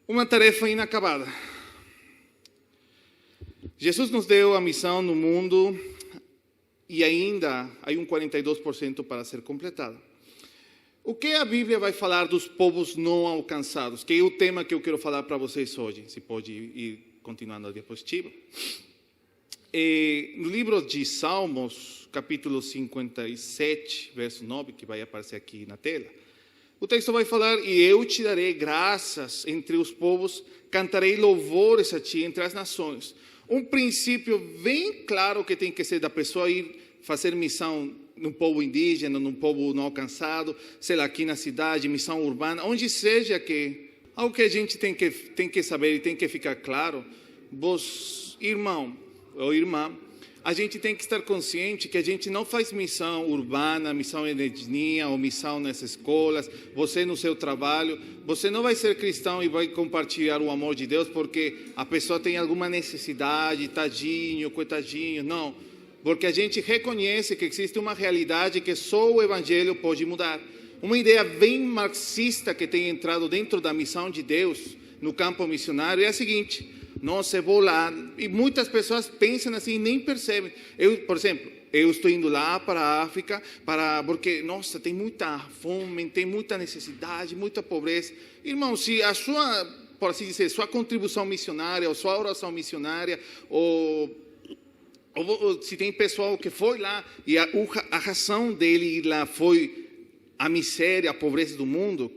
Uma tarefa inacabada. Jesus nos deu a missão no mundo e ainda há 42% para ser completada. O que a Bíblia vai falar dos povos não alcançados? Que é o tema que eu quero falar para vocês hoje. Se pode ir continuando a diapositiva. No livro de Salmos, capítulo 57, verso 9, que vai aparecer aqui na tela, o texto vai falar: e eu te darei graças entre os povos, cantarei louvores a ti entre as nações. Um princípio bem claro que tem que ser da pessoa ir fazer missão no povo indígena, no povo não alcançado, sei lá, aqui na cidade, missão urbana, onde seja que... Algo que a gente tem que saber e tem que ficar claro, vos, irmão ou irmã, a gente tem que estar consciente que a gente não faz missão urbana, missão em etnia ou missão nas escolas, você no seu trabalho, você não vai ser cristão e vai compartilhar o amor de Deus porque a pessoa tem alguma necessidade, tadinho, coitadinho, não. Porque a gente reconhece que existe uma realidade que só o Evangelho pode mudar. Uma ideia bem marxista que tem entrado dentro da missão de Deus no campo missionário é a seguinte: nossa, eu vou lá, e muitas pessoas pensam assim e nem percebem. Por exemplo, eu estou indo lá para a África, porque, nossa, tem muita fome, tem muita necessidade, muita pobreza. Irmão, se a sua, por assim dizer, sua contribuição missionária, ou sua oração missionária, ou se tem pessoal que foi lá, e a razão dele ir lá foi a miséria, a pobreza do mundo,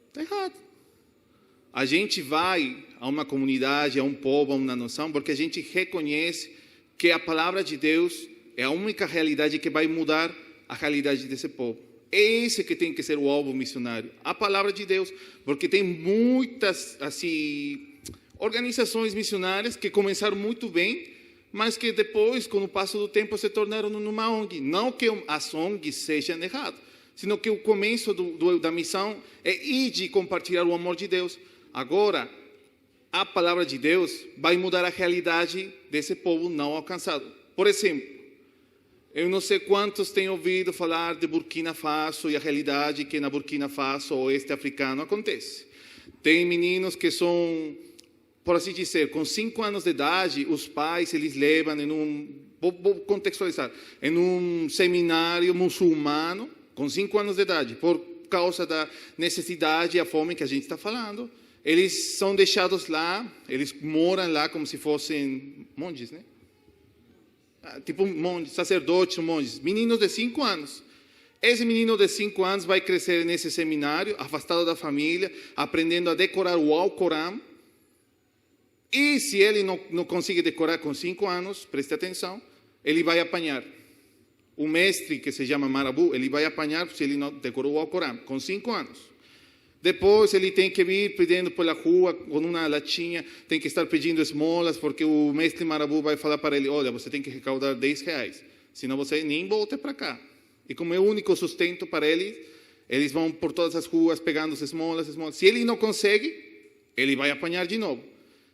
está errado. A gente vai a uma comunidade, a um povo, a uma nação, porque a gente reconhece que a palavra de Deus é a única realidade que vai mudar a realidade desse povo. É esse que tem que ser o alvo missionário, a palavra de Deus, porque tem muitas organizações missionárias que começaram muito bem, mas que depois, com o passo do tempo, se tornaram numa ONG. Não que as ONGs sejam erradas, sino que o começo da missão é ir de compartilhar o amor de Deus. Agora, a palavra de Deus vai mudar a realidade desse povo não alcançado. Por exemplo, eu não sei quantos têm ouvido falar de Burkina Faso e a realidade que na Burkina Faso, oeste africano, acontece. Tem meninos que são, por assim dizer, com 5 anos de idade, os pais eles levam vou contextualizar, em um seminário muçulmano, com 5 anos de idade, por causa da necessidade e a fome que a gente está falando. Eles são deixados lá, eles moram lá como se fossem monges, né? Tipo monges, sacerdotes, monges, meninos de 5 anos. Esse menino de 5 anos vai crescer nesse seminário, afastado da família, aprendendo a decorar o Alcorão. E se ele não consegue decorar com 5 anos, preste atenção, ele vai apanhar. O mestre, que se chama Marabu, ele vai apanhar se ele não decorou o Alcorão, com 5 anos. Depois ele tem que vir pedindo pela rua com uma latinha, tem que estar pedindo esmolas, porque o mestre Marabu vai falar para ele: olha, você tem que recaudar R$10, senão você nem volta para cá. E como é o único sustento para eles, eles vão por todas as ruas pegando as esmolas. Se ele não consegue, ele vai apanhar de novo.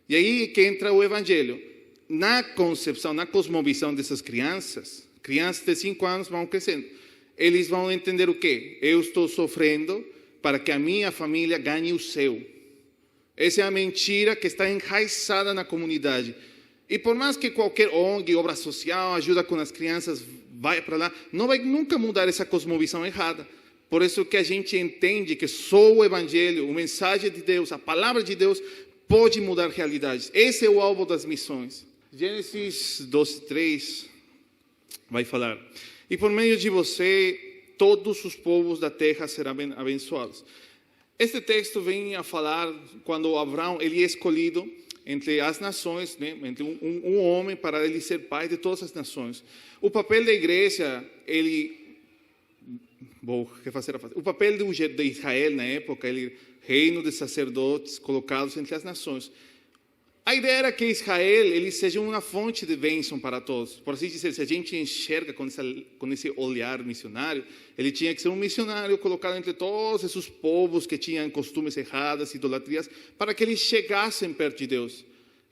E aí que entra o Evangelho. Na concepção, na cosmovisão dessas crianças de 5 anos vão crescendo. Eles vão entender o quê? Eu estou sofrendo para que a minha família ganhe o céu. Essa é a mentira que está enraizada na comunidade. E por mais que qualquer ONG, obra social, ajuda com as crianças, vai para lá, não vai nunca mudar essa cosmovisão errada. Por isso que a gente entende que só o Evangelho, a mensagem de Deus, a palavra de Deus, pode mudar realidades. Esse é o alvo das missões. Gênesis 12:3 vai falar: e por meio de você, todos os povos da terra serão abençoados. Este texto vem a falar quando Abraão ele é escolhido entre as nações, né, entre um homem para ele ser pai de todas as nações. O papel da igreja, o papel de Israel na época, ele reino de sacerdotes colocados entre as nações. A ideia era que Israel ele seja uma fonte de bênção para todos. Por assim dizer, se a gente enxerga com esse olhar missionário, ele tinha que ser um missionário colocado entre todos esses povos que tinham costumes errados, idolatrias, para que eles chegassem perto de Deus.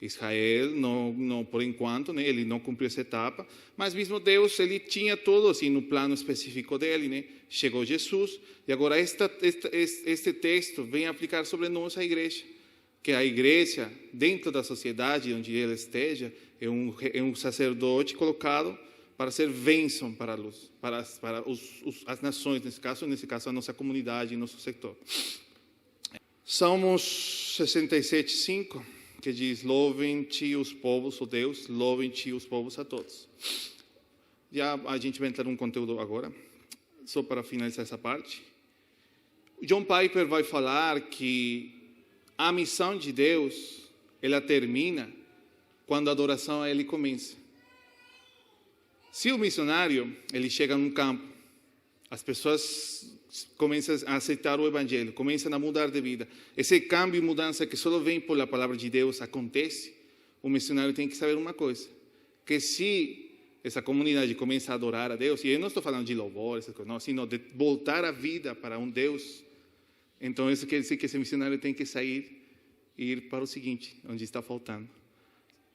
Israel, não por enquanto, né, ele não cumpriu essa etapa, mas mesmo Deus, ele tinha tudo assim no plano específico dele, né? Chegou Jesus, e agora este texto vem aplicar sobre nós, a igreja. que a igreja, dentro da sociedade onde ela esteja, é um sacerdote colocado para ser bênção para a luz, para as nações, nesse caso a nossa comunidade, nosso setor. Salmos 67:5, que diz: louvem-te os povos, ó Deus, louvem-te os povos a todos. Já a gente vai entrar num conteúdo agora, só para finalizar essa parte. John Piper vai falar que a missão de Deus, ela termina quando a adoração a Ele começa. Se o missionário, ele chega num campo, as pessoas começam a aceitar o Evangelho, começam a mudar de vida. Esse câmbio e mudança que só vem por a palavra de Deus acontece, o missionário tem que saber uma coisa, que se essa comunidade começa a adorar a Deus, e eu não estou falando de louvor, essas coisas, não, sino de voltar a vida para um Deus, então isso quer dizer que esse missionário tem que sair e ir para o seguinte, onde está faltando.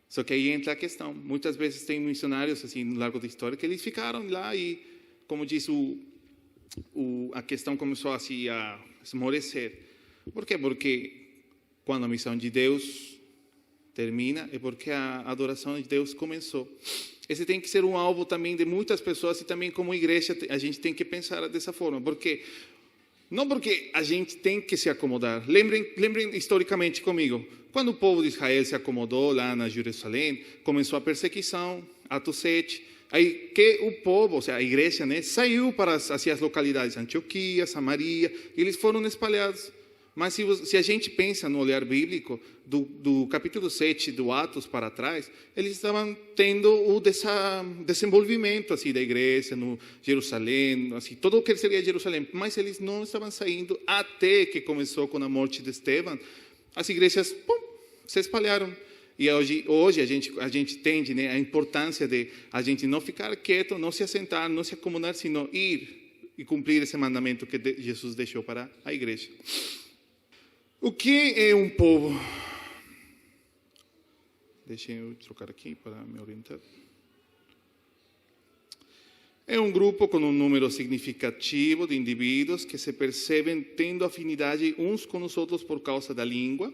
Só que aí entra a questão. Muitas vezes tem missionários, assim, no largo da história, que eles ficaram lá e, como diz a questão começou assim, a esmorecer. Por quê? Porque quando a missão de Deus termina, é porque a adoração de Deus começou. Esse tem que ser um alvo também de muitas pessoas, e também como igreja a gente tem que pensar dessa forma. Porque não porque a gente tem que se acomodar. Lembrem historicamente comigo. Quando o povo de Israel se acomodou lá na Jerusalém, começou a perseguição, Atos 7. Aí que o povo, ou seja, a igreja, né, saiu para as localidades, Antioquia, Samaria, e eles foram espalhados. Mas se a gente pensa no olhar bíblico, do capítulo 7 do Atos para trás, eles estavam tendo o desenvolvimento assim, da igreja no Jerusalém, assim, todo o que seria Jerusalém, mas eles não estavam saindo até que começou com a morte de Estevão. As igrejas se espalharam. E hoje a gente entende, né, a importância de a gente não ficar quieto, não se assentar, não se acomodar, sino ir e cumprir esse mandamento que Jesus deixou para a igreja. O que é um povo? Deixem eu trocar aqui para me orientar. É um grupo com um número significativo de indivíduos que se percebem tendo afinidade uns com os outros por causa da língua,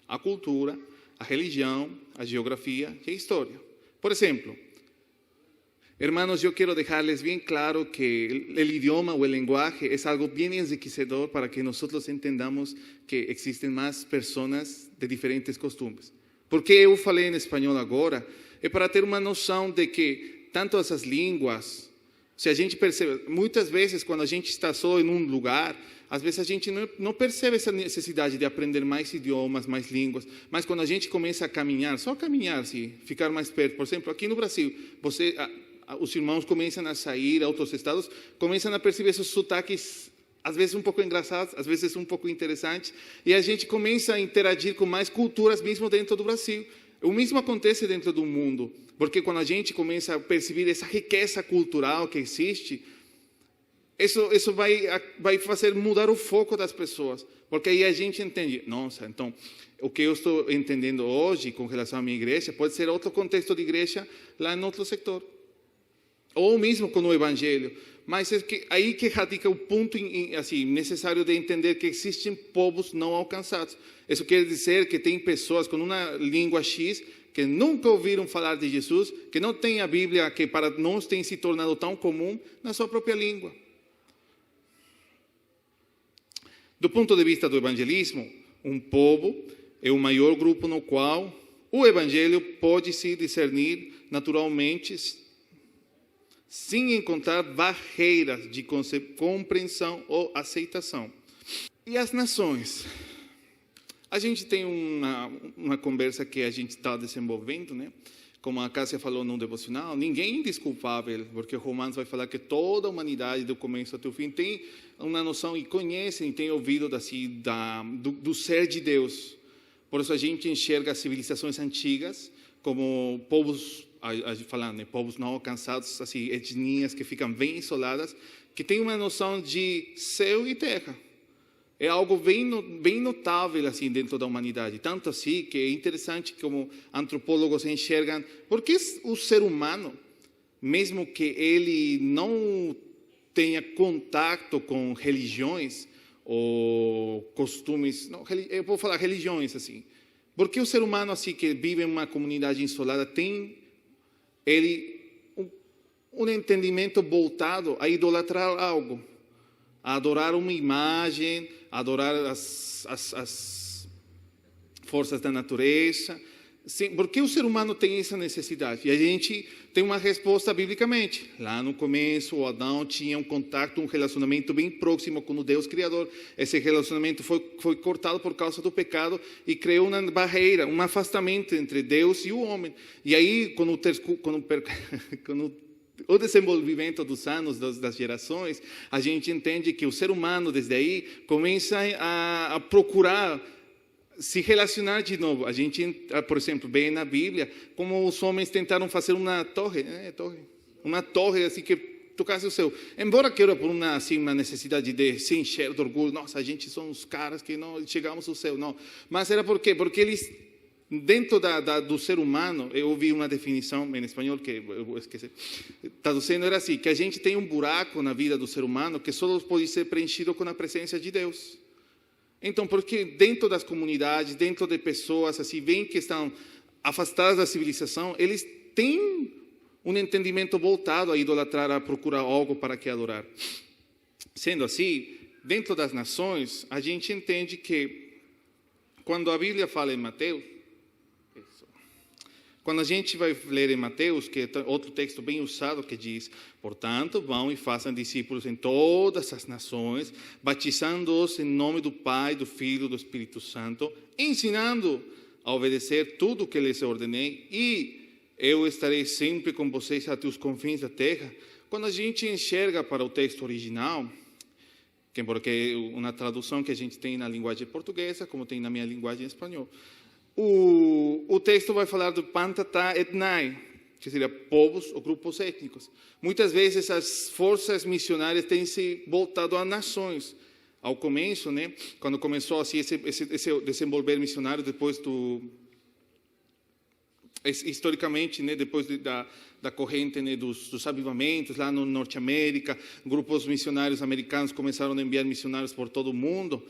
a cultura, a religião, a geografia e a história. Por exemplo, hermanos, eu quero deixar-les bem claro que o idioma ou o lenguaje é algo bem enriquecedor para que nós entendamos que existem mais pessoas de diferentes costumes. Porque eu falei em espanhol agora, é para ter uma noção de que tanto essas línguas, se a gente percebe, muitas vezes quando a gente está só em um lugar, às vezes a gente não percebe essa necessidade de aprender mais idiomas, mais línguas, mas quando a gente começa a caminhar, só caminhar, assim, ficar mais perto. Por exemplo, aqui no Brasil, os irmãos começam a sair a outros estados, começam a perceber esses sotaques, às vezes um pouco engraçados, às vezes um pouco interessantes, e a gente começa a interagir com mais culturas mesmo dentro do Brasil. O mesmo acontece dentro do mundo, porque quando a gente começa a perceber essa riqueza cultural que existe, isso vai fazer mudar o foco das pessoas, porque aí a gente entende, nossa, então, o que eu estou entendendo hoje com relação à minha igreja, pode ser outro contexto de igreja lá em outro setor. Ou mesmo com o Evangelho. Mas é aí que radica o ponto assim, necessário de entender que existem povos não alcançados. Isso quer dizer que tem pessoas com uma língua X que nunca ouviram falar de Jesus, que não têm a Bíblia, que para nós tem se tornado tão comum na sua própria língua. Do ponto de vista do evangelismo, um povo é o maior grupo no qual o Evangelho pode se discernir naturalmente, sem encontrar barreiras de compreensão ou aceitação. E as nações? A gente tem uma conversa que a gente está desenvolvendo, né? Como a Cássia falou no devocional, ninguém é indesculpável, porque Romanos vai falar que toda a humanidade, do começo até o fim, tem uma noção e conhece e tem ouvido assim, do ser de Deus. Por isso a gente enxerga as civilizações antigas como povos, falando, né, povos não alcançados, assim, etnias que ficam bem isoladas, que têm uma noção de céu e terra. É algo bem notável assim, dentro da humanidade. Tanto assim que é interessante como antropólogos enxergam, porque o ser humano, mesmo que ele não tenha contato com religiões, ou costumes, não, eu vou falar religiões assim. Porque o ser humano assim que vive em uma comunidade isolada tem um entendimento voltado a idolatrar algo, a adorar uma imagem, a adorar as forças da natureza. Sim, porque o ser humano tem essa necessidade? E a gente tem uma resposta biblicamente. Lá no começo, o Adão tinha um contato, um relacionamento bem próximo com o Deus Criador. Esse relacionamento foi cortado por causa do pecado e criou uma barreira, um afastamento entre Deus e o homem. E aí, com o desenvolvimento dos anos, das gerações, a gente entende que o ser humano, desde aí, começa a procurar se relacionar de novo. A gente, por exemplo, vê na Bíblia como os homens tentaram fazer uma torre, uma torre assim que tocasse o céu. Embora que era por uma necessidade de se encher de orgulho, nossa, a gente são os caras que não chegamos ao céu, não. Mas era por quê? Porque eles, dentro do ser humano, eu ouvi uma definição em espanhol que eu esqueci, traduzindo era assim, que a gente tem um buraco na vida do ser humano que só pode ser preenchido com a presença de Deus. Então, porque dentro das comunidades, dentro de pessoas assim, bem que estão afastadas da civilização, eles têm um entendimento voltado a idolatrar, a procurar algo para que adorar. Sendo assim, dentro das nações, a gente entende que quando a Bíblia fala em Mateus, quando a gente vai ler em Mateus, que é outro texto bem usado que diz, portanto, vão e façam discípulos em todas as nações, batizando-os em nome do Pai, do Filho e do Espírito Santo, ensinando a obedecer tudo o que lhes ordenei, e eu estarei sempre com vocês até os confins da terra. Quando a gente enxerga para o texto original, porque é uma tradução que a gente tem na linguagem portuguesa, como tem na minha linguagem espanhola, o texto vai falar do Pantata etnai, que seria povos ou grupos étnicos. Muitas vezes as forças missionárias têm se voltado a nações. Ao começo, né, quando começou assim, esse desenvolver missionário, depois historicamente, né, depois da corrente, né, dos avivamentos lá no Norte América, grupos missionários americanos começaram a enviar missionários por todo o mundo,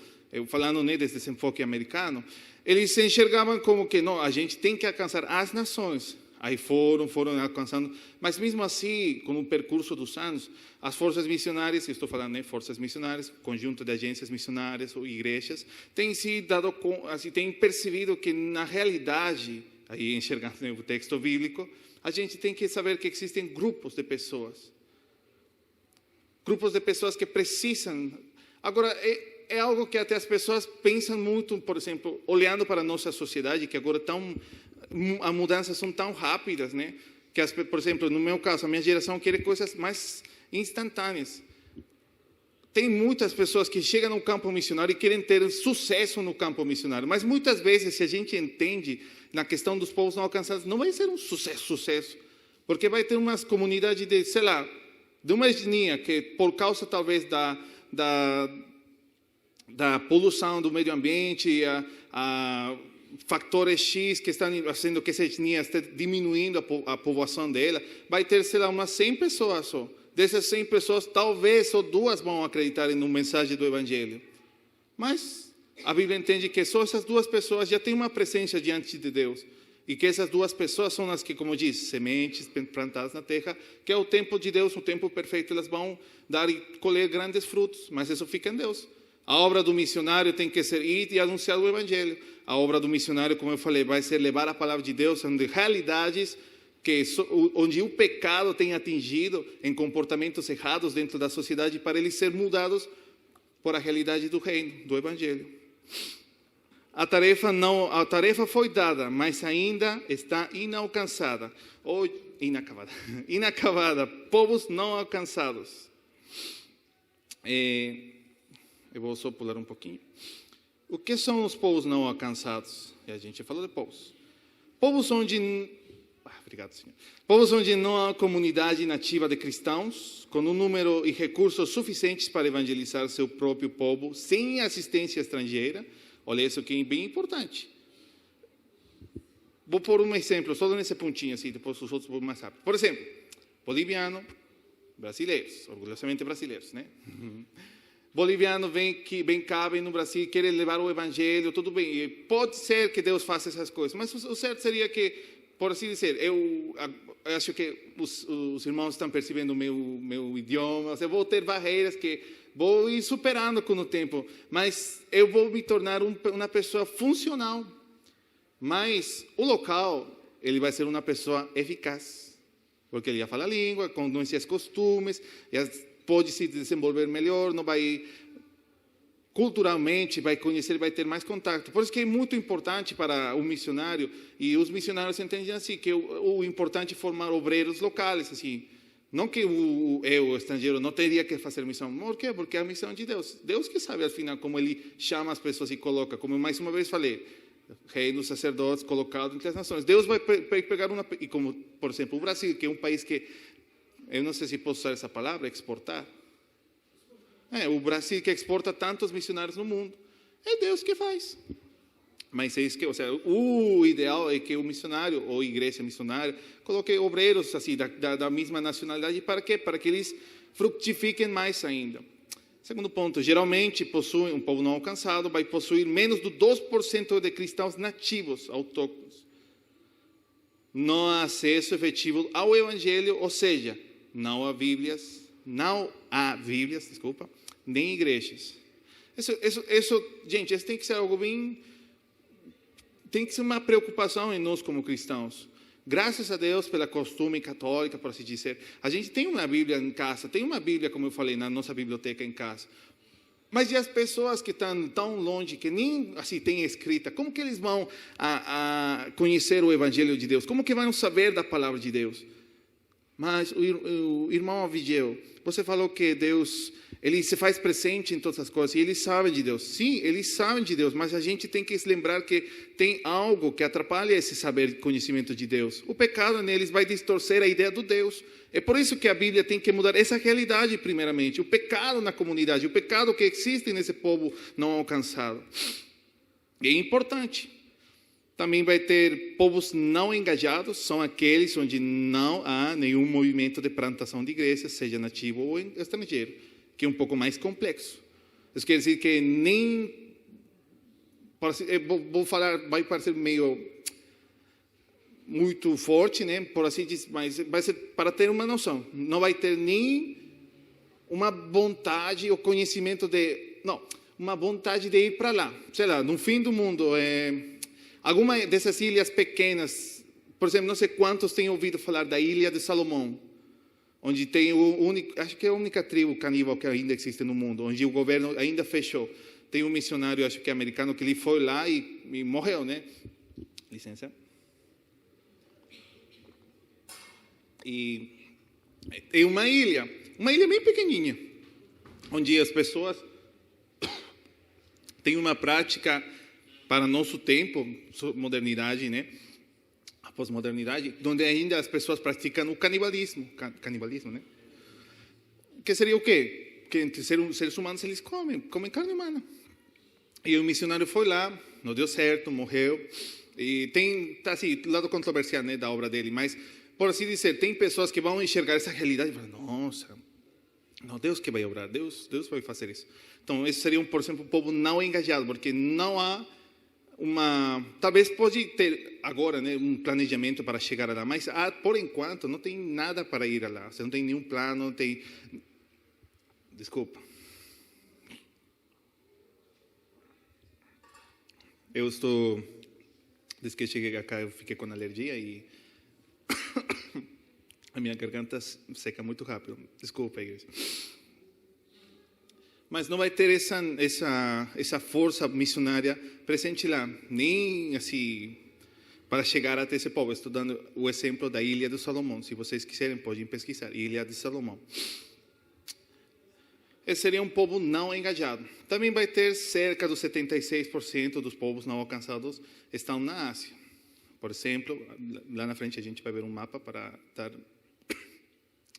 falando, né, desse enfoque americano. Eles se enxergavam como que não, a gente tem que alcançar as nações. Aí foram alcançando, mas mesmo assim, com o percurso dos anos, as forças missionárias, eu estou falando, né, forças missionárias, conjunto de agências missionárias ou igrejas, têm têm percebido que na realidade, aí enxergando, né, o texto bíblico, a gente tem que saber que existem grupos de pessoas que precisam. Agora, é algo que até as pessoas pensam muito, por exemplo, olhando para a nossa sociedade, que agora as mudanças são tão rápidas, né? Que, por exemplo, no meu caso, a minha geração quer coisas mais instantâneas. Tem muitas pessoas que chegam no campo missionário e querem ter sucesso no campo missionário, mas muitas vezes, se a gente entende na questão dos povos não alcançados, não vai ser um sucesso, porque vai ter umas comunidades de, sei lá, de uma etnia que, por causa talvez da poluição do meio ambiente, a fatores X que estão fazendo que essa etnia esteja diminuindo a povoação dela, vai ter, sei lá, umas 100 pessoas só. Dessas 100 pessoas, talvez só 2 vão acreditar na mensagem do Evangelho. Mas a Bíblia entende que só essas 2 pessoas já têm uma presença diante de Deus. E que essas 2 pessoas são as que, como diz, sementes plantadas na terra, que é o tempo de Deus, o tempo perfeito, elas vão dar e colher grandes frutos, mas isso fica em Deus. A obra do missionário tem que ser ir e anunciar o Evangelho. A obra do missionário, como eu falei, vai ser levar a palavra de Deus onde realidades onde o pecado tem atingido em comportamentos errados dentro da sociedade para eles serem mudados por a realidade do reino, do Evangelho. A tarefa foi dada, mas ainda está inalcançada ou inacabada. Povos não alcançados. Eu vou só pular um pouquinho. O que são os povos não alcançados? E a gente falou de povos. Povos onde não há comunidade nativa de cristãos, com um número e recursos suficientes para evangelizar seu próprio povo, sem assistência estrangeira. Olha, isso aqui é bem importante. Vou pôr um exemplo, só nesse pontinho, assim, depois os outros vão mais rápido. Por exemplo, boliviano, brasileiros, orgulhosamente brasileiros, né? boliviano vem cá, vem no Brasil, quer levar o evangelho, tudo bem. E pode ser que Deus faça essas coisas, mas o certo seria que, por assim dizer, eu acho que os irmãos estão percebendo o meu idioma, eu vou ter barreiras que vou ir superando com o tempo, mas eu vou me tornar uma pessoa funcional. Mas o local, ele vai ser uma pessoa eficaz, porque ele já fala a língua, conhece os costumes, já pode se desenvolver melhor, não vai culturalmente, vai conhecer, vai ter mais contato. Por isso que é muito importante para o missionário, e os missionários entendem assim, que o importante é formar obreiros locais, assim. Não que o estrangeiro não teria que fazer missão. Por quê? Porque é a missão de Deus. Deus que sabe, afinal, como Ele chama as pessoas e coloca. Como mais uma vez falei, rei dos sacerdotes colocado entre as nações. Deus vai pegar e como, por exemplo, o Brasil, que é um país que, eu não sei se posso usar essa palavra, exportar. O Brasil que exporta tantos missionários no mundo. É Deus que faz. Mas é isso que, o ideal é que o missionário ou igreja missionária coloque obreiros assim da mesma nacionalidade. Para quê? Para que eles frutifiquem mais ainda. Segundo ponto, geralmente um povo não alcançado vai possuir menos do 2% de cristãos nativos, autóctonos. Não há acesso efetivo ao evangelho, ou seja, não há Bíblias, nem igrejas. Gente, isso tem que ser algo bem... Tem que ser uma preocupação em nós como cristãos. Graças a Deus pela costume católica, por assim dizer. A gente tem uma Bíblia em casa, tem uma Bíblia, como eu falei, na nossa biblioteca em casa. Mas e as pessoas que estão tão longe, que nem assim têm escrita, como que eles vão a conhecer o Evangelho de Deus? Como que vão saber da palavra de Deus? Mas o irmão Avigeu, você falou que Deus, Ele se faz presente em todas as coisas, e Ele sabe de Deus. Sim, Ele sabe de Deus, mas a gente tem que se lembrar que tem algo que atrapalha esse saber, conhecimento de Deus. O pecado neles vai distorcer a ideia do Deus. É por isso que a Bíblia tem que mudar essa realidade primeiramente. O pecado na comunidade, o pecado que existe nesse povo não alcançado. É importante. Também vai ter povos não engajados, são aqueles onde não há nenhum movimento de plantação de igrejas, seja nativo ou estrangeiro, que é um pouco mais complexo. Isso quer dizer que nem... Vou falar, vai parecer meio... muito forte, né? Por assim dizer, mas vai ser para ter uma noção. Não vai ter nem uma vontade ou conhecimento de... Não, uma vontade de ir para lá. Sei lá, no fim do mundo... Alguma dessas ilhas pequenas, por exemplo, não sei quantos têm ouvido falar da Ilha de Salomão, onde tem acho que é a única tribo caníbal que ainda existe no mundo, onde o governo ainda fechou. Tem um missionário, acho que é americano, que ele foi lá e morreu, né? Licença. E é uma ilha bem pequenininha, onde as pessoas têm uma prática... para nosso tempo, modernidade, né? A pós-modernidade, onde ainda as pessoas praticam o canibalismo, né? Que seria o quê? Que entre seres humanos eles comem carne humana. E o missionário foi lá, não deu certo, morreu. E tá assim, lado controversial, né, da obra dele, mas por assim dizer, tem pessoas que vão enxergar essa realidade e falar, nossa, não, Deus que vai obrar, Deus vai fazer isso. Então, esse seria, por exemplo, um povo não engajado, porque não há talvez pode ter agora, né, um planejamento para chegar lá, mas por enquanto não tem nada para ir lá. Você não tem nenhum plano, não tem... Desculpa. Eu estou... Desde que cheguei cá, eu fiquei com alergia e a minha garganta seca muito rápido. Desculpa, igreja. Mas não vai ter essa força missionária presente lá, nem assim, para chegar até esse povo. Estou dando o exemplo da Ilha de Salomão. Se vocês quiserem, podem pesquisar. Ilha de Salomão. Esse seria um povo não engajado. Também vai ter cerca dos 76% dos povos não alcançados estão na Ásia. Por exemplo, lá na frente a gente vai ver um mapa para dar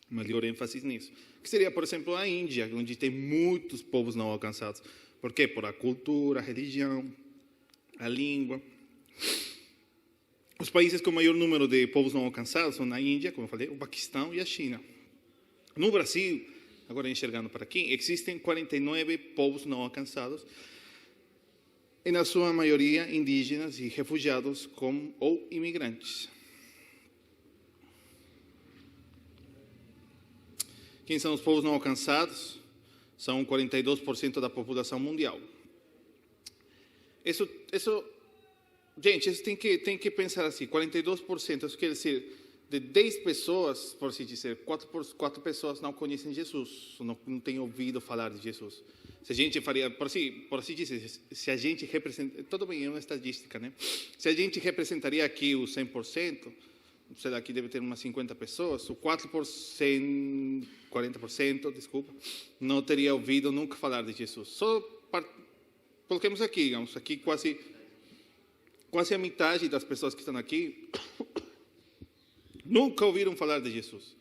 maior ênfase nisso. Que seria, por exemplo, a Índia, onde tem muitos povos não alcançados. Por quê? Por a cultura, a religião, a língua. Os países com maior número de povos não alcançados são a Índia, como eu falei, o Paquistão e a China. No Brasil, agora enxergando para aqui, existem 49 povos não alcançados, e na sua maioria indígenas e refugiados ou imigrantes. Quem são os povos não alcançados? São 42% da população mundial. Gente, isso tem que pensar assim, 42%, isso quer dizer, de 10 pessoas, por assim dizer, 4 pessoas não conhecem Jesus, não têm ouvido falar de Jesus. Se a gente faria, por assim dizer, se a gente representa, tudo bem, é uma estatística, né? Se a gente representaria aqui os 100%, sei lá, aqui deve ter umas 50 pessoas, o 4%, 40%, desculpa, não teria ouvido nunca falar de Jesus. Coloquemos aqui, digamos, aqui quase a metade das pessoas que estão aqui nunca ouviram falar de Jesus.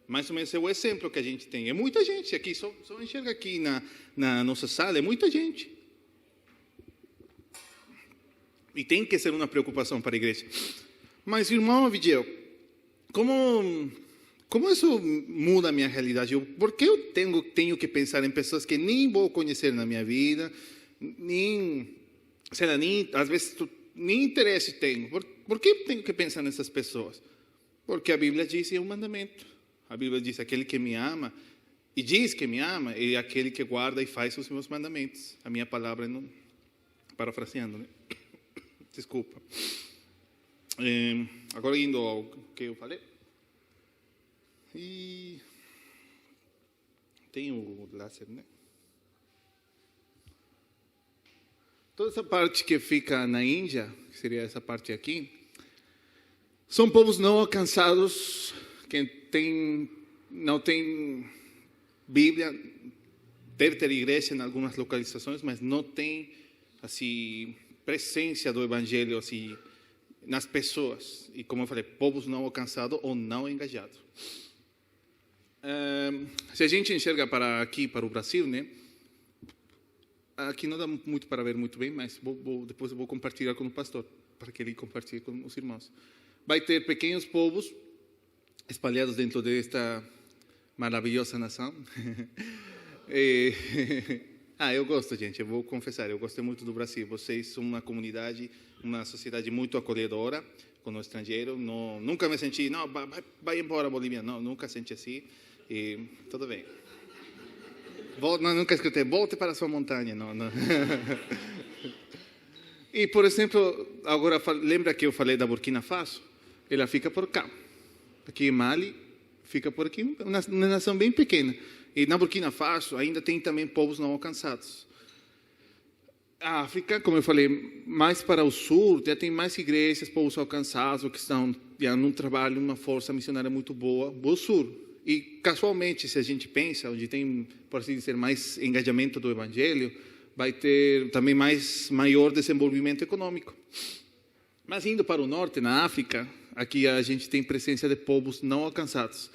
Mais ou menos é o exemplo que a gente tem. É muita gente aqui, só enxerga aqui na nossa sala, é muita gente. E tem que ser uma preocupação para a igreja. Mas, irmão Abidiel, como isso muda a minha realidade? Por que eu tenho que pensar em pessoas que nem vou conhecer na minha vida, às vezes nem interesse tenho? Por que tenho que pensar nessas pessoas? Porque a Bíblia diz, é um mandamento. A Bíblia diz, aquele que me ama, e diz que me ama, é aquele que guarda e faz os meus mandamentos. A minha palavra, não, parafraseando, né? Desculpa. Agora indo ao que eu falei. E tem o láser, né? Toda essa parte que fica na Índia, que seria essa parte aqui, são povos não alcançados, que não tem Bíblia, deve ter igreja em algumas localizações, mas não tem assim presença do Evangelho assim nas pessoas. E como eu falei, povos não alcançados ou não engajados. Se a gente enxerga para aqui, para o Brasil, né? Aqui não dá muito para ver muito bem, mas depois eu vou compartilhar com o pastor, para que ele compartilhe com os irmãos. Vai ter pequenos povos espalhados dentro desta maravilhosa nação. Eu gosto, gente, eu vou confessar, eu gostei muito do Brasil. Vocês são uma comunidade, uma sociedade muito acolhedora com o estrangeiro. Nunca me senti, vai embora Bolívia, não, nunca senti assim. E tudo bem. Nunca escutei, volte para a sua montanha. Não. E, por exemplo, agora, lembra que eu falei da Burkina Faso? Ela fica por cá. Aqui em Mali, fica por aqui, uma nação bem pequena. E na Burkina Faso ainda tem também povos não alcançados. A África, como eu falei, mais para o sul, já tem mais igrejas, povos alcançados, que estão já num trabalho, uma força missionária muito boa, o sul. E, casualmente, se a gente pensa, onde tem, por assim dizer, mais engajamento do Evangelho, vai ter também maior desenvolvimento econômico. Mas indo para o norte, na África, aqui a gente tem presença de povos não alcançados.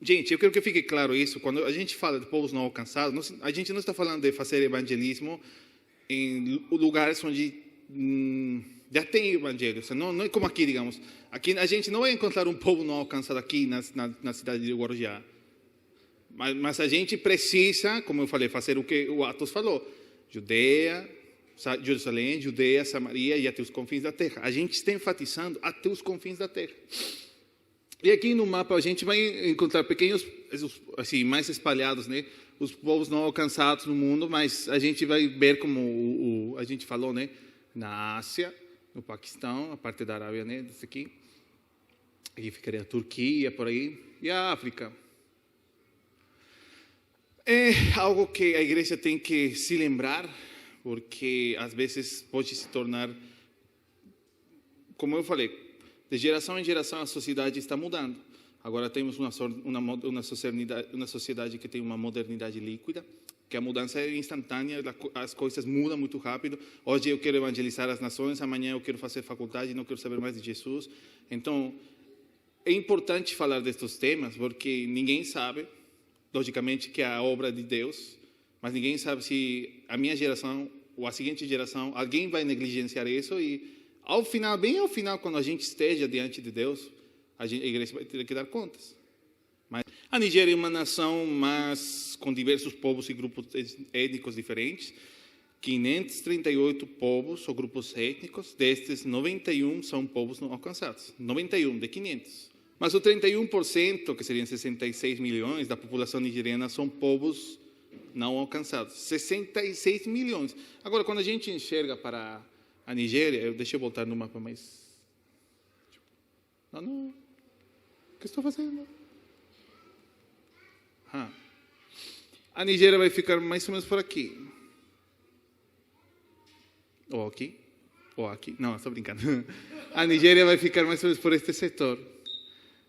Gente, eu quero que fique claro isso, quando a gente fala de povos não alcançados, a gente não está falando de fazer evangelismo em lugares onde já tem evangelho. Não é como aqui, digamos. Aqui a gente não vai encontrar um povo não alcançado aqui na cidade de Guarujá. Mas a gente precisa, como eu falei, fazer o que o Atos falou. Jerusalém, Judeia, Samaria e até os confins da terra. A gente está enfatizando até os confins da terra. E aqui no mapa a gente vai encontrar pequenos, assim, mais espalhados, né? Os povos não alcançados no mundo, mas a gente vai ver como a gente falou, né? Na Ásia, no Paquistão, a parte da Arábia, né? Desse aqui. Aqui ficaria a Turquia, por aí. E a África. É algo que a igreja tem que se lembrar, porque às vezes pode se tornar, como eu falei, de geração em geração a sociedade está mudando. Agora temos uma sociedade que tem uma modernidade líquida, que a mudança é instantânea, as coisas mudam muito rápido. Hoje eu quero evangelizar as nações, amanhã eu quero fazer faculdade, não quero saber mais de Jesus. Então, é importante falar destes temas, porque ninguém sabe, logicamente, que é a obra de Deus, mas ninguém sabe se a minha geração ou a seguinte geração, alguém vai negligenciar isso e, ao final, bem ao final, quando a gente esteja diante de Deus, a igreja vai ter que dar contas. Mas a Nigéria é uma nação mas com diversos povos e grupos étnicos diferentes. 538 povos ou grupos étnicos, destes 91 são povos não alcançados. 91 de 500. Mas o 31%, que seriam 66 milhões da população nigeriana, são povos não alcançados. 66 milhões. Agora, quando a gente enxerga para a Nigéria, deixa eu voltar no mapa mais... Não. O que estou fazendo? A Nigéria vai ficar mais ou menos por aqui. Ou aqui. Ou aqui. Não, estou brincando. A Nigéria vai ficar mais ou menos por este setor.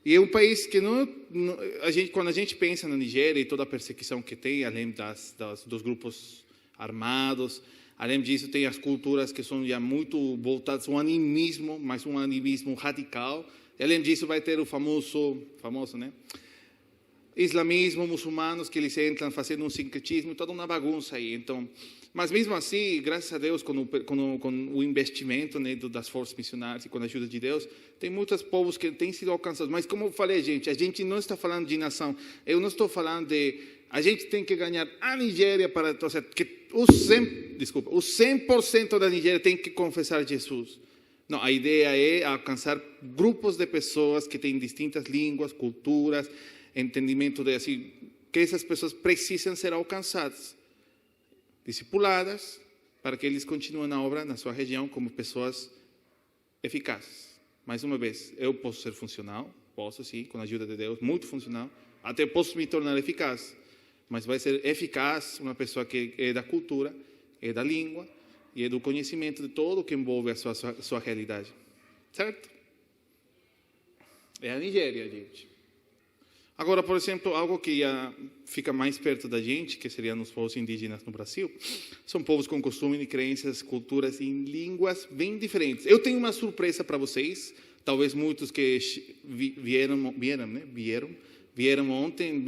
E é um país que quando a gente pensa na Nigéria e toda a perseguição que tem, além dos grupos armados, além disso tem as culturas que são já muito voltadas ao animismo, mas um animismo radical. E, além disso vai ter o famoso, né? Islamismo, muçulmanos, que eles entram fazendo um sincretismo, toda uma bagunça aí. Então, mas mesmo assim, graças a Deus, com o investimento, né, das forças missionárias e com a ajuda de Deus, tem muitos povos que têm sido alcançados. Mas como eu falei, a gente não está falando de nação. Eu não estou falando de... A gente tem que ganhar a Nigéria para... Ou seja, que o 100% da Nigéria tem que confessar Jesus. Não, a ideia é alcançar grupos de pessoas que têm distintas línguas, culturas, entendimento de assim, que essas pessoas precisam ser alcançadas, discipuladas, para que eles continuem na obra na sua região como pessoas eficazes. Mais uma vez, eu posso ser funcional, posso sim, com a ajuda de Deus, muito funcional, até posso me tornar eficaz, mas vai ser eficaz uma pessoa que é da cultura, é da língua e é do conhecimento de todo o que envolve a sua realidade. Certo? É a Nigéria, gente. Agora, por exemplo, algo que já fica mais perto da gente, que seriam os povos indígenas no Brasil, são povos com costumes e crenças, culturas e línguas bem diferentes. Eu tenho uma surpresa para vocês, talvez muitos que vieram ontem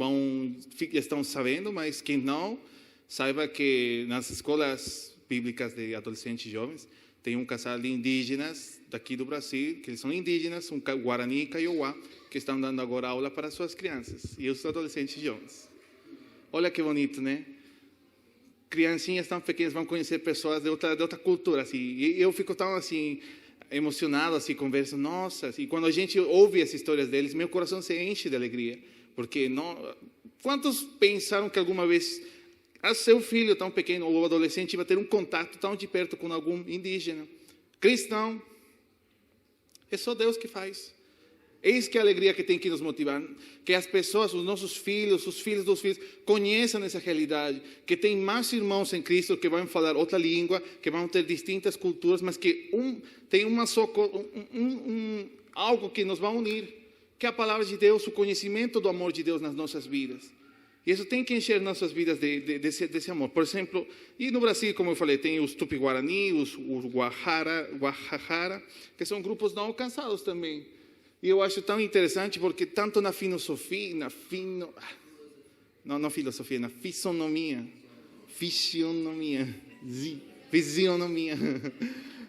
já estão sabendo, mas quem não, saiba que nas escolas bíblicas de adolescentes e jovens, tem um casal de indígenas daqui do Brasil, que eles são indígenas, um Guarani e Kaiowá, que estão dando agora aula para suas crianças e os adolescentes e jovens. Olha que bonito, né? Criancinhas tão pequenas vão conhecer pessoas de outra cultura, assim. E eu fico tão assim emocionado, assim, converso, nossa. E quando a gente ouve as histórias deles, meu coração se enche de alegria, porque quantos pensaram que alguma vez seu filho tão pequeno ou adolescente vai ter um contato tão de perto com algum indígena, cristão? É só Deus que faz. Eis que a alegria que tem que nos motivar, que as pessoas, os nossos filhos, os filhos dos filhos, conheçam essa realidade, que tem mais irmãos em Cristo que vão falar outra língua, que vão ter distintas culturas, mas que tem uma só algo que nos vai unir, que é a palavra de Deus, o conhecimento do amor de Deus nas nossas vidas. E isso tem que encher nossas vidas desse amor. Por exemplo, e no Brasil, como eu falei, tem os Tupi-Guarani, os Guajajara, que são grupos não alcançados também. E eu acho tão interessante porque tanto na fisionomia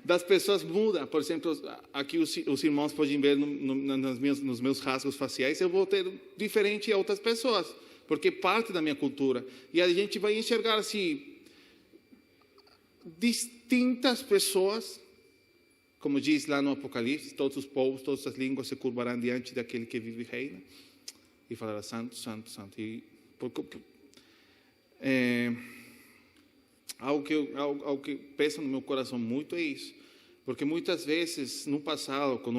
das pessoas muda. Por exemplo, aqui os irmãos podem ver nos meus rasgos faciais, eu vou ter diferente a outras pessoas, porque parte da minha cultura. E a gente vai enxergar assim, distintas pessoas, como diz lá no Apocalipse, todos os povos, todas as línguas se curvarão diante daquele que vive e reina, e falará santo, santo, santo. E, algo que pesa no meu coração muito é isso, porque muitas vezes no passado, com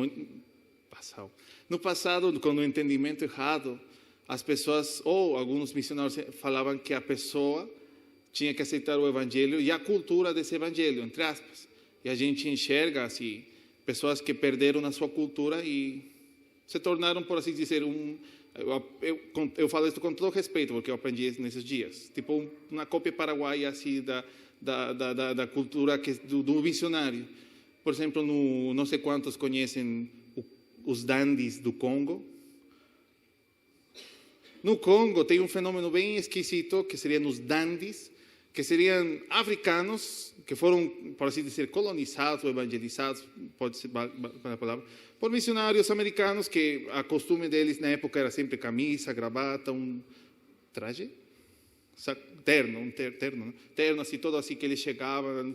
o entendimento errado, as pessoas, ou alguns missionários falavam que a pessoa tinha que aceitar o evangelho e a cultura desse evangelho, entre aspas. E a gente enxerga assim, pessoas que perderam a sua cultura e se tornaram, por assim dizer, eu falo isso com todo respeito, porque eu aprendi nesses dias, tipo uma cópia paraguaia assim, da cultura do missionário. Por exemplo, não sei quantos conhecem os dandies do Congo. No Congo tem um fenômeno bem esquisito, que seriam os dandies, que seriam africanos, que foram, por assim dizer, colonizados ou evangelizados, pode ser a palavra, por missionários americanos, que a costume deles na época era sempre camisa, gravata, um traje, terno, assim, todo assim que eles chegavam.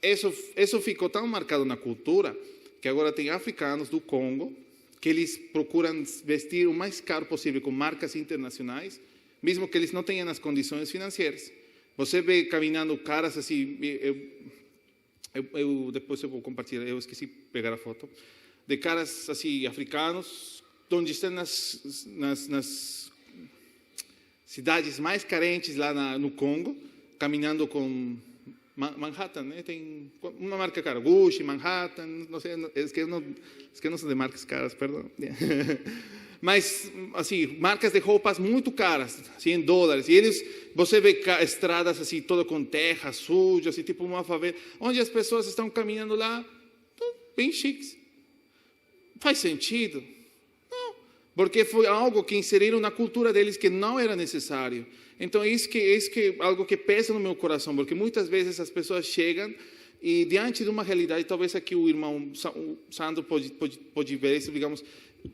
Isso ficou tão marcado na cultura, que agora tem africanos do Congo, que eles procuram vestir o mais caro possível, com marcas internacionais, mesmo que eles não tenham as condições financeiras. Você vê caminhando caras assim, depois eu vou compartilhar, eu esqueci de pegar a foto, de caras assim, africanos, onde estão nas cidades mais carentes lá no Congo, caminhando com Manhattan, né? Tem uma marca cara, Gucci, Manhattan, não sei, é que eu não sou de marcas caras, perdão. Mas, assim, marcas de roupas muito caras, assim, em dólares. E você vê estradas assim, toda com terra, suja, assim, tipo uma favela, onde as pessoas estão caminhando lá, bem chiques. Faz sentido? Não, porque foi algo que inseriram na cultura deles que não era necessário. Então, isso que é algo que pesa no meu coração, porque muitas vezes as pessoas chegam e, diante de uma realidade, talvez aqui o irmão Sandro pode ver isso, digamos,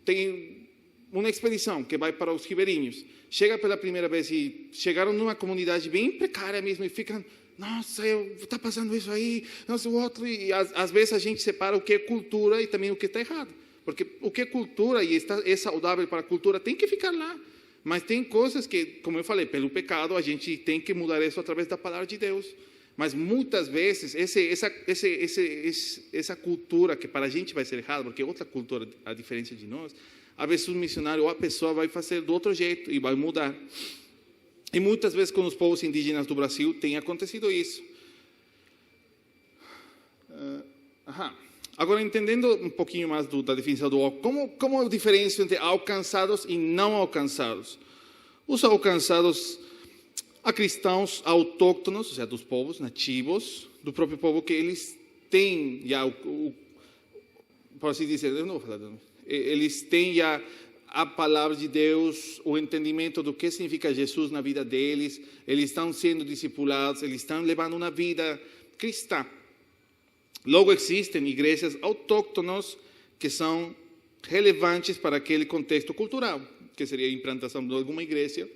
tem uma expedição que vai para os ribeirinhos, chega pela primeira vez e chegaram numa comunidade bem precária mesmo e ficam, nossa, está passando isso aí, nossa, o outro, e às vezes a gente separa o que é cultura e também o que está errado, porque o que é cultura e é saudável para a cultura tem que ficar lá, mas tem coisas que, como eu falei, pelo pecado a gente tem que mudar isso através da palavra de Deus. Mas muitas vezes essa cultura que para a gente vai ser errada, porque outra cultura, a diferença de nós, às vezes o missionário ou a pessoa vai fazer do outro jeito e vai mudar. E muitas vezes com os povos indígenas do Brasil tem acontecido isso. Agora, entendendo um pouquinho mais da definição do como é a diferença entre alcançados e não alcançados? Os alcançados, há cristãos autóctonos, ou seja, dos povos nativos, do próprio povo que eles têm já, por assim dizer, eu não vou falar, eles têm já a palavra de Deus, o entendimento do que significa Jesus na vida deles, eles estão sendo discipulados, eles estão levando uma vida cristã. Logo, existem igrejas autóctonas que são relevantes para aquele contexto cultural, que seria a implantação de alguma igreja,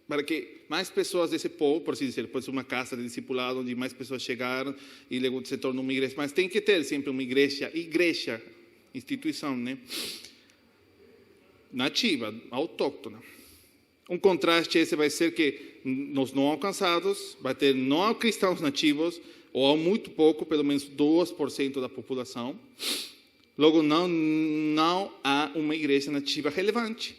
para que mais pessoas desse povo, por assim dizer, pode ser uma casa de discipulado, onde mais pessoas chegaram e logo se torna uma igreja, mas tem que ter sempre uma igreja, instituição, né? Nativa, autóctona. Um contraste esse vai ser que nos não alcançados, vai ter não cristãos nativos, ou muito pouco, pelo menos 2% da população. Logo, não há uma igreja nativa relevante.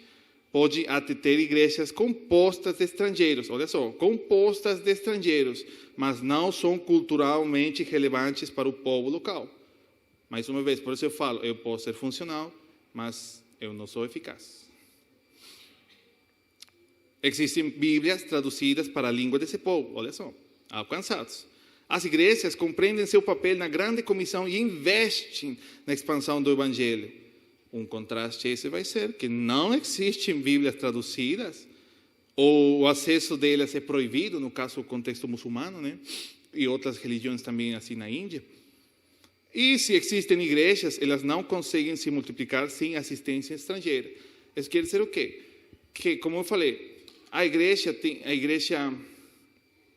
Pode até ter igrejas compostas de estrangeiros, olha só, compostas de estrangeiros, mas não são culturalmente relevantes para o povo local. Mais uma vez, por isso eu falo, eu posso ser funcional, mas eu não sou eficaz. Existem Bíblias traduzidas para a língua desse povo, olha só, alcançados. As igrejas compreendem seu papel na grande comissão e investem na expansão do Evangelho. Um contraste esse vai ser que não existem Bíblias traduzidas, ou o acesso delas é proibido, no caso do contexto muçulmano, né? E outras religiões também assim na Índia. E se existem igrejas, elas não conseguem se multiplicar sem assistência estrangeira. Isso quer dizer o quê? Que, como eu falei, a igreja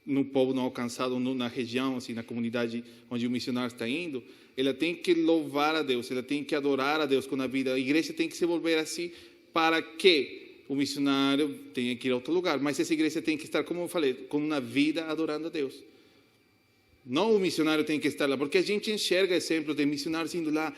no povo não alcançado, na região, assim, na comunidade onde o missionário está indo, ela tem que louvar a Deus, ela tem que adorar a Deus com a vida. A igreja tem que se volver assim para que o missionário tenha que ir a outro lugar. Mas essa igreja tem que estar, como eu falei, com uma vida adorando a Deus. Não o missionário tem que estar lá, porque a gente enxerga exemplos de missionários indo lá,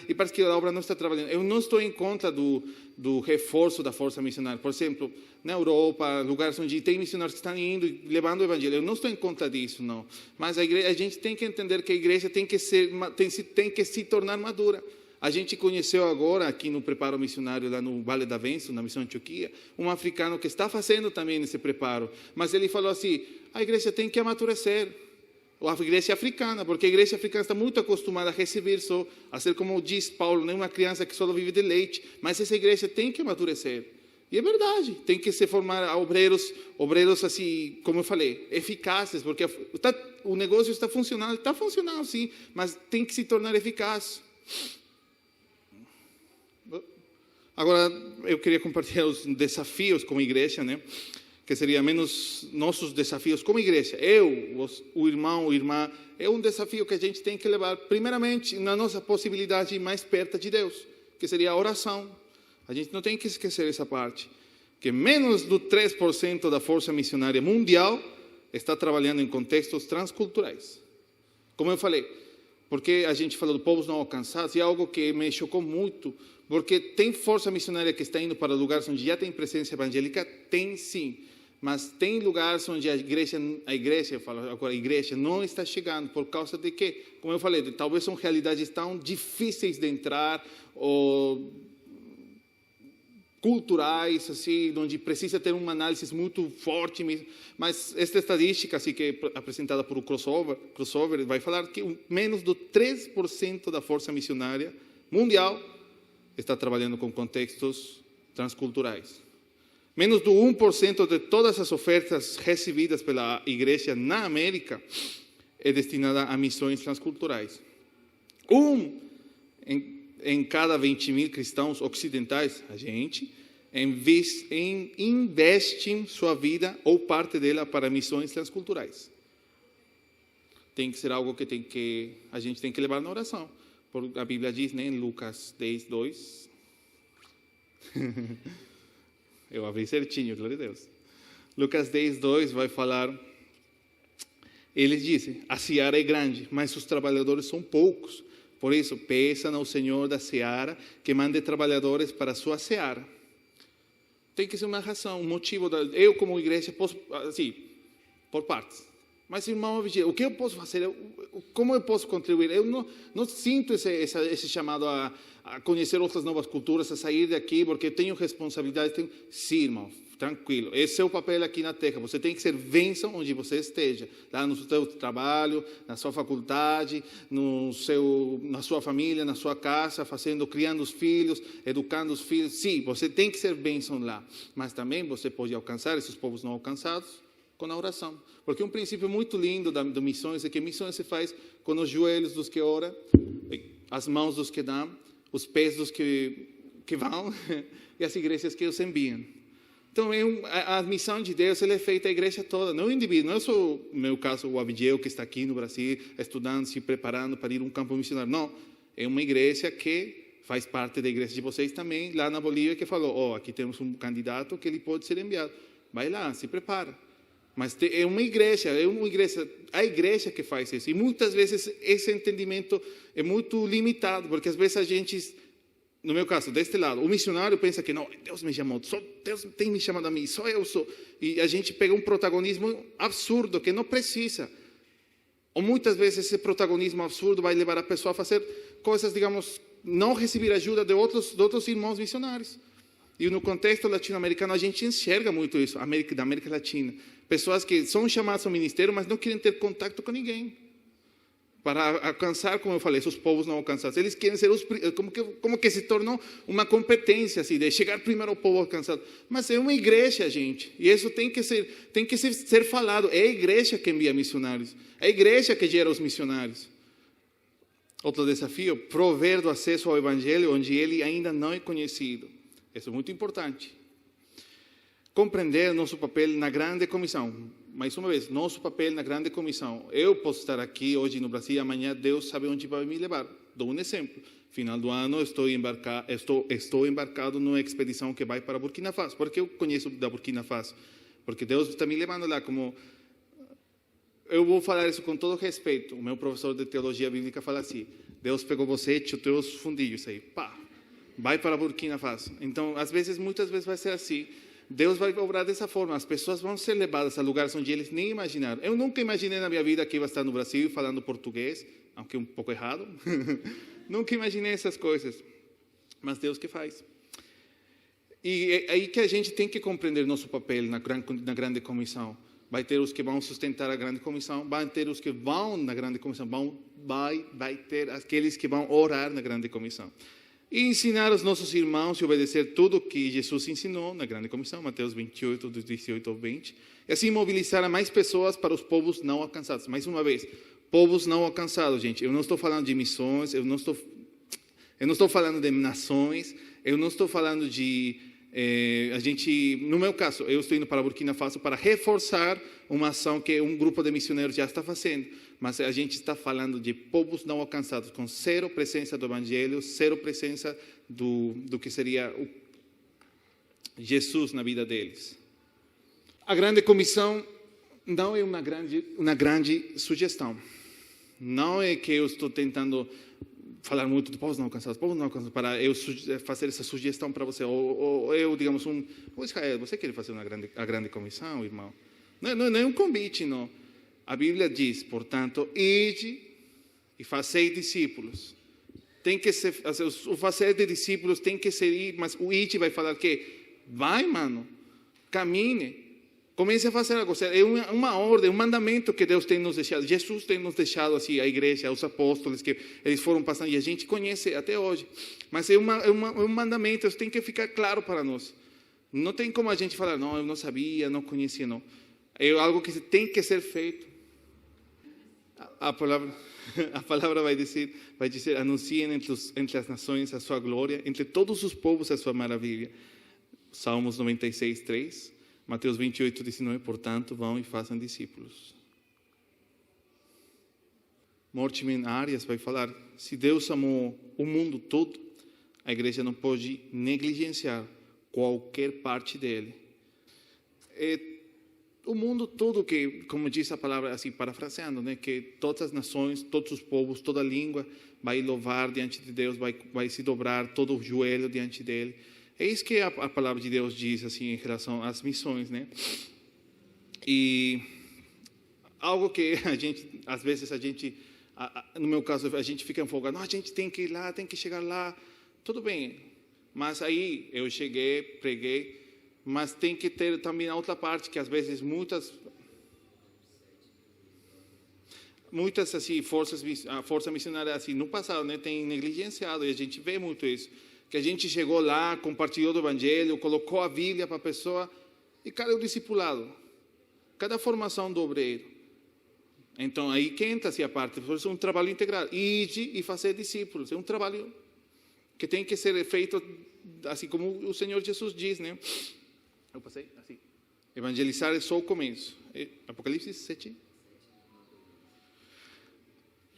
e parece que a obra não está trabalhando. Eu não estou em contra do reforço da força missionária. Por exemplo, na Europa, lugares onde tem missionários que estão indo e levando o evangelho. Eu não estou em contra disso, não. Mas a gente tem que entender que a igreja tem que se tornar madura. A gente conheceu agora, aqui no preparo missionário, lá no Vale da Venço, na missão Antioquia, um africano que está fazendo também esse preparo. Mas ele falou assim, a igreja tem que amadurecer. A igreja africana, porque a igreja africana está muito acostumada a receber só, a ser como diz Paulo, nem uma criança que só vive de leite, mas essa igreja tem que amadurecer. E é verdade, tem que se formar obreiros assim, como eu falei, eficazes, porque o negócio está funcionando sim, mas tem que se tornar eficaz. Agora, eu queria compartilhar os desafios como igreja, né? Que seria menos nossos desafios como igreja. O irmão, a irmã, é um desafio que a gente tem que levar, primeiramente, na nossa possibilidade mais perto de Deus, que seria a oração. A gente não tem que esquecer essa parte, que menos do 3% da força missionária mundial está trabalhando em contextos transculturais. Como eu falei, porque a gente falou de povos não alcançados, e é algo que me chocou muito, porque tem força missionária que está indo para lugares onde já tem presença evangélica, tem sim, mas tem lugares onde a igreja não está chegando, por causa de que, como eu falei, talvez são realidades tão difíceis de entrar, ou culturais, assim, onde precisa ter uma análise muito forte, mas esta estadística assim, que é apresentada por o Crossover vai falar que menos do 3% da força missionária mundial está trabalhando com contextos transculturais. Menos do 1% de todas as ofertas recebidas pela igreja na América é destinada a missões transculturais. Em cada 20 mil cristãos ocidentais, a gente investe sua vida ou parte dela para missões transculturais. Tem que ser algo que a gente tem que levar na oração. A Bíblia diz, né, em Lucas 10, 2. Eu abri certinho, glória a Deus. Lucas 10, 2 vai falar. Eles dizem, a seara é grande, mas os trabalhadores são poucos. Por isso, peçam ao Senhor da seara que mande trabalhadores para a sua seara. Tem que ser uma razão, um motivo. Eu, como igreja, posso, assim, por partes. Mas, irmão, o que eu posso fazer? Como eu posso contribuir? Eu não sinto esse chamado a conhecer outras novas culturas, a sair daqui, porque eu tenho responsabilidade. Sim, irmão, tranquilo. Esse é o papel aqui na Terra. Você tem que ser bênção onde você esteja. Lá no seu trabalho, na sua faculdade, na sua família, na sua casa, criando os filhos, educando os filhos. Sim, você tem que ser bênção lá. Mas também você pode alcançar esses povos não alcançados com a oração. Porque um princípio muito lindo da missões é que missões se faz com os joelhos dos que oram, as mãos dos que dão, os pés dos que vão e as igrejas que os enviam. Então, a missão de Deus ela é feita a igreja toda, não o indivíduo. Não é só, no meu caso, o Abigail que está aqui no Brasil, estudando, se preparando para ir a um campo missionário. Não, é uma igreja que faz parte da igreja de vocês também, lá na Bolívia, que falou, aqui temos um candidato que ele pode ser enviado. Vai lá, se prepara. Mas é uma igreja, a igreja que faz isso. E muitas vezes esse entendimento é muito limitado, porque às vezes a gente, no meu caso, deste lado, o missionário pensa que não, Deus me chamou, só Deus tem me chamado a mim, só eu sou. E a gente pega um protagonismo absurdo que não precisa. Ou muitas vezes esse protagonismo absurdo vai levar a pessoa a fazer coisas, digamos, não receber ajuda de outros irmãos missionários. E no contexto latino-americano a gente enxerga muito isso, da América Latina. Pessoas que são chamadas ao ministério, mas não querem ter contato com ninguém. Para alcançar, como eu falei, esses povos não alcançados. Eles querem ser como que se tornam uma competência, assim, de chegar primeiro ao povo alcançado. Mas é uma igreja, gente. E isso tem que ser falado. É a igreja que envia missionários. É a igreja que gera os missionários. Outro desafio, prover do acesso ao evangelho onde ele ainda não é conhecido. Isso é muito importante. Compreender nosso papel na grande comissão. Mais uma vez, nosso papel na grande comissão. Eu posso estar aqui hoje no Brasil, amanhã Deus sabe onde vai me levar. Dou um exemplo. Final do ano estou embarcado numa expedição que vai para Burkina Faso. Por que eu conheço da Burkina Faso? Porque Deus está me levando lá como... Eu vou falar isso com todo respeito. O meu professor de teologia bíblica fala assim, Deus pegou você e chutou os fundilhos aí. Pá, vai para Burkina Faso. Então, muitas vezes vai ser assim. Deus vai obrar dessa forma. As pessoas vão ser levadas a lugares onde eles nem imaginaram. Eu nunca imaginei na minha vida que eu ia estar no Brasil falando português, aunque um pouco errado. Nunca imaginei essas coisas. Mas Deus que faz. E é aí que a gente tem que compreender nosso papel na grande comissão. Vai ter os que vão sustentar a grande comissão, vai ter os que vão na grande comissão, vai ter aqueles que vão orar na grande comissão. E ensinar aos nossos irmãos e obedecer tudo que Jesus ensinou na grande comissão, Mateus 28, dos 18 ao 20. E assim mobilizar a mais pessoas para os povos não alcançados. Mais uma vez, povos não alcançados, gente. Eu não estou falando de missões, eu não estou falando de nações, eu não estou falando de... no meu caso, eu estou indo para Burkina Faso para reforçar uma ação que um grupo de missionários já está fazendo, mas a gente está falando de povos não alcançados, com zero presença do Evangelho, zero presença do que seria Jesus na vida deles. A grande comissão não é uma grande sugestão. Não é que eu estou tentando falar muito de povos não alcançados, para eu fazer essa sugestão para você. Ou eu, digamos, Israel, você quer fazer a grande comissão, irmão? Não é um convite, não. A Bíblia diz, portanto, ide e fazei discípulos. Tem que ser, o fazer de discípulos tem que ser ir, mas o ide vai falar que vai, mano, camine. Comece a fazer algo. É uma ordem, um mandamento que Deus tem nos deixado. Jesus tem nos deixado assim, a igreja, os apóstolos, que eles foram passando, e a gente conhece até hoje. Mas é um mandamento, isso tem que ficar claro para nós. Não tem como a gente falar, não, eu não sabia, não conhecia, não. É algo que tem que ser feito. A palavra vai dizer, anunciem entre as nações a sua glória, entre todos os povos a sua maravilha. Salmos 96, 3. Mateus 28, 19, portanto, vão e façam discípulos. Mortimer Arias vai falar, se Deus amou o mundo todo, a igreja não pode negligenciar qualquer parte dele. O mundo todo que, como diz a palavra, assim, parafraseando, né, que todas as nações, todos os povos, toda língua vai louvar diante de Deus, vai se dobrar todo o joelho diante dele. É isso que a palavra de Deus diz assim em relação às missões, né? E algo que às vezes no meu caso, a gente fica empolgado, não, a gente tem que ir lá, tem que chegar lá, tudo bem, mas aí eu cheguei, preguei, mas tem que ter também a outra parte, que às vezes muitas assim, força missionária assim, no passado, né, tem negligenciado, e a gente vê muito isso. Que a gente chegou lá, compartilhou do Evangelho, colocou a Bíblia para a pessoa, e cadê o discipulado? Cadê a formação do obreiro? Então, aí que entra-se a parte, é um trabalho integral, ide e fazer discípulos, é um trabalho que tem que ser feito, assim como o Senhor Jesus diz, né? Eu passei, assim, evangelizar é só o começo. Apocalipse 7.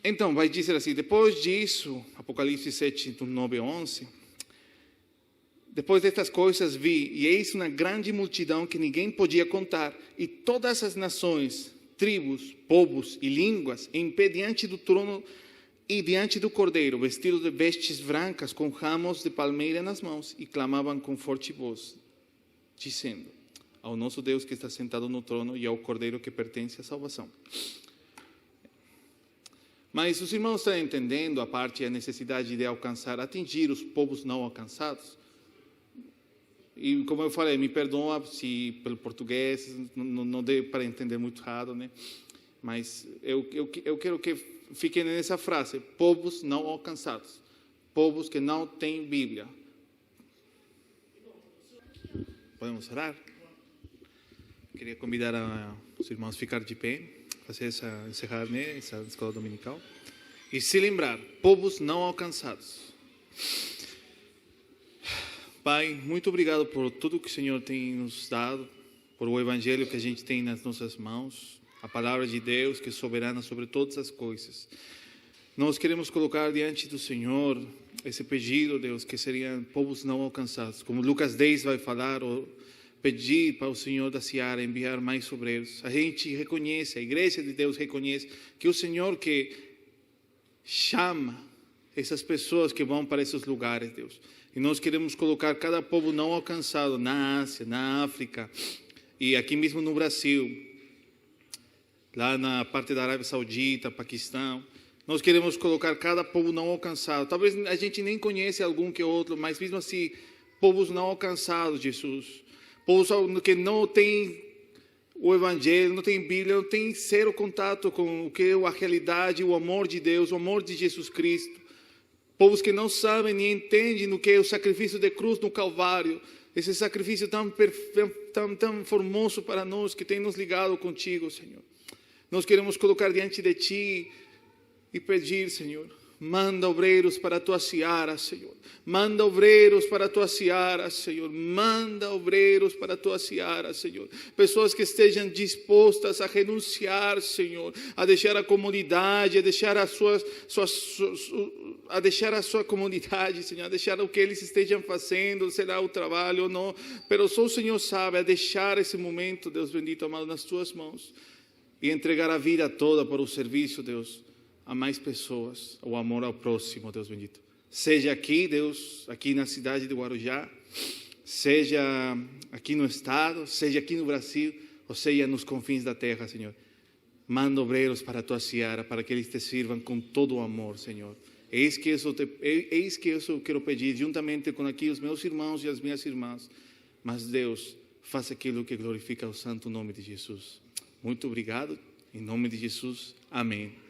Então, vai dizer assim, depois disso, Apocalipse 7, do 9 a 11, depois destas coisas vi, e eis uma grande multidão que ninguém podia contar, e todas as nações, tribos, povos e línguas, em pé diante do trono e diante do Cordeiro, vestidos de vestes brancas, com ramos de palmeira nas mãos, e clamavam com forte voz, dizendo, ao nosso Deus que está sentado no trono e ao Cordeiro que pertence à salvação. Mas os irmãos estão entendendo a parte, a necessidade de atingir os povos não alcançados? E como eu falei, me perdoa se pelo português não deu para entender muito errado, né? Mas eu quero que fiquem nessa frase, povos não alcançados, povos que não têm Bíblia. Podemos orar? Queria convidar os irmãos a ficar de pé, encerrar, né, essa escola dominical. E se lembrar, povos não alcançados. Pai, muito obrigado por tudo que o Senhor tem nos dado, por o Evangelho que a gente tem nas nossas mãos, a palavra de Deus que é soberana sobre todas as coisas. Nós queremos colocar diante do Senhor esse pedido, Deus, que seriam povos não alcançados. Como Lucas 10 vai falar, ou pedir para o Senhor da Seara enviar mais obreiros. A gente reconhece, a igreja de Deus reconhece que o Senhor que chama essas pessoas que vão para esses lugares, Deus. E nós queremos colocar cada povo não alcançado na Ásia, na África e aqui mesmo no Brasil, lá na parte da Arábia Saudita, Paquistão. Nós queremos colocar cada povo não alcançado. Talvez a gente nem conhece algum que outro, mas mesmo assim, povos não alcançados, Jesus. Povos que não têm o Evangelho, não têm Bíblia, não têm zero contato com o que é a realidade, o amor de Deus, o amor de Jesus Cristo. povos que não sabem nem entendem o que é o sacrifício de cruz no Calvário, esse sacrifício tão formoso para nós, que tem nos ligado contigo, Senhor. Nós queremos colocar diante de Ti e pedir, Senhor, manda obreiros para a Tua seara, Senhor. Manda obreiros para a Tua seara, Senhor. Manda obreiros para a Tua seara, Senhor. Pessoas que estejam dispostas a renunciar, Senhor, a deixar a comunidade, a deixar a sua comunidade, Senhor, a deixar o que eles estejam fazendo, será o trabalho ou não, mas só o Senhor sabe, a deixar esse momento, Deus bendito, amado, nas Tuas mãos, e entregar a vida toda para o serviço, Deus, a mais pessoas, o amor ao próximo, Deus bendito. Seja aqui, Deus, aqui na cidade de Guarujá, seja aqui no estado, seja aqui no Brasil, ou seja nos confins da terra, Senhor. Manda obreiros para a Tua seara, para que eles Te sirvam com todo o amor, Senhor. Eis que eu quero pedir, juntamente com aqui os meus irmãos e as minhas irmãs. Mas Deus, faça aquilo que glorifica o santo nome de Jesus. Muito obrigado, em nome de Jesus. Amém.